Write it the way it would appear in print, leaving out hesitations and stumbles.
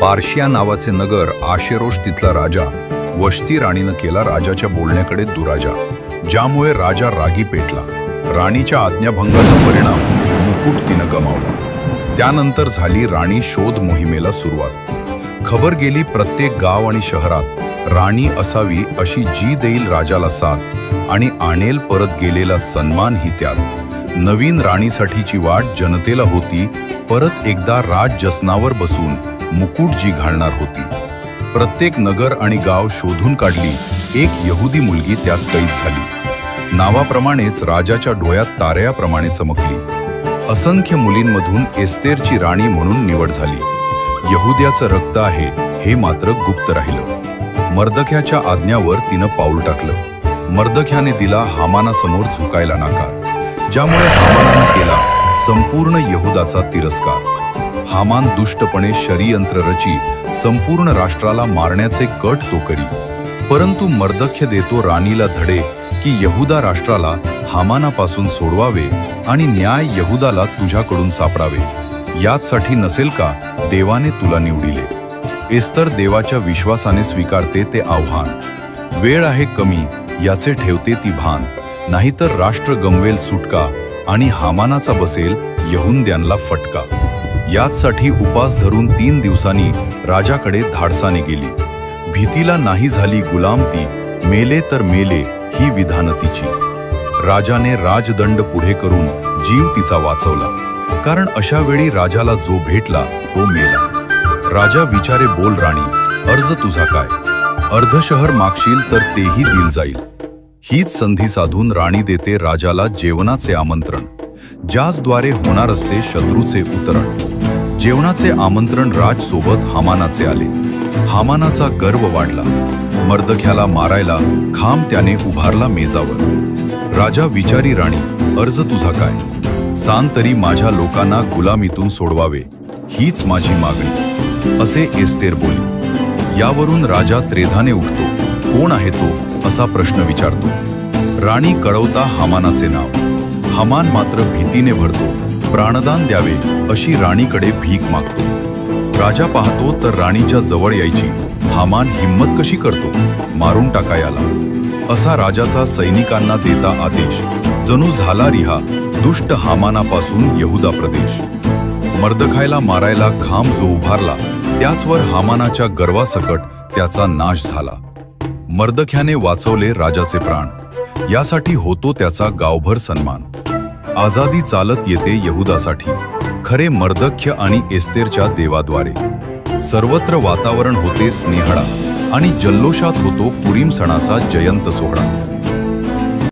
पार्शिया नावाचे नगर आशेरोश तिथला राजा वश्ती राणीनं केला राजाच्या बोलण्याकडे दुराजा, ज्यामुळे राजा रागी पेटला. राणीच्या आज्ञाभंगाचा परिणाम मुकुट तिनं गमावला. त्यानंतर झाली राणी शोध मोहिमेला सुरुवात. खबर गेली प्रत्येक गाव आणि शहरात, राणी असावी अशी जी देईल राजाला साथ आणि आणेल परत गेलेला सन्मान ही त्यात. नवीन राणीसाठीची वाट जनतेला होती, परत एकदा राज जसनावर बसून मुकुट जी घालणार होती. प्रत्येक नगर आणि गाव शोधून काढली, एक यहुदी मुलगी त्यात कैद झाली. नावाप्रमाणेच राजाच्या डोळ्यात ताऱ्याप्रमाणे चमकली. असंख्य मुलींमधून एस्तेरची राणी म्हणून निवड झाली. यहुद्याचं रक्त आहे हे मात्र गुप्त राहिलं. मर्दख्याच्या आज्ञावर तिनं पाऊल टाकलं. मर्दख्याने दिला हामानासमोर झुकायला नकार, ज्यामुळे हामानाने केला संपूर्ण यहुदाचा तिरस्कार. हामान दुष्टपणे षडयंत्र रची संपूर्ण राष्ट्राला मारण्याचे कट तो करी. परंतु मर्दख्य देतो राणीला धडे की यहुदा राष्ट्राला हामानापासून सोडवावे आणि न्याय यहुदाला तुझ्याकडून सापडावे. याचसाठी नसेल का देवाने तुला निवडिले. एस्तर देवाच्या विश्वासाने स्वीकारते ते आव्हान. वेळ आहे कमी याचे ठेवते ती भान, नाहीतर राष्ट्र गमवेल सुटका आणि हामानाचा बसेल यहुद्यांना फटका. याचसाठी उपास धरून 3 दिवसांनी राजाकडे धाडसाने गेली. भीतीला नाही झाली गुलाम ती, मेले तर मेले ही विधान तिची. राजाने राजदंड पुढे करून जीव तिचा वाचवला, कारण अशा वेळी राजाला जो भेटला तो मेला. राजा विचारे बोल राणी, अर्ज तुझा काय? अर्ध शहर मागशील तर तेही दिल जाईल. हीच संधी साधून राणी देते राजाला जेवणाचे आमंत्रण, ज्याचद्वारे होणार असते शत्रूचे उतरण. जेवणाचे आमंत्रण राजसोबत हामानाचे आले. हामानाचा गर्व वाढला. मर्दख्याला मारायला खांब त्याने उभारला मेजावर. राजा विचारी राणी, अर्ज तुझा काय? सांग तरी माझ्या लोकांना गुलामीतून सोडवावे, हीच माझी मागणी, असे एस्तेर बोली. यावरून राजा त्रेधाने उठतो. कोण आहे तो असा प्रश्न विचारतो. राणी कळवता हामानाचे नाव. हामान मात्र भीतीने भरतो. प्राणदान द्यावे अशी राणीकडे भीक मागतो. राजा पाहतो तर राणीच्या जवळ यायची हामान हिम्मत कशी करतो. मारून टाकायला असा राजाचा सैनिकांना देता आदेश. जणू झाला रिहा दुष्ट हामानापासून यहुदा प्रदेश. मर्दखायला मारायला खांब जो उभारला, त्याचवर हामानाच्या गर्वासकट त्याचा नाश झाला. मर्दख्याने वाचवले राजाचे प्राण, यासाठी होतो त्याचा गावभर सन्मान. आझादी चालत येते यहुदासाठी, खरे मर्दख्य आणि एस्तेरच्या देवाद्वारे. सर्वत्र वातावरण होते स्नेहळा आणि जल्लोषात होतो पुरीम सणाचा जयंत सोहळा.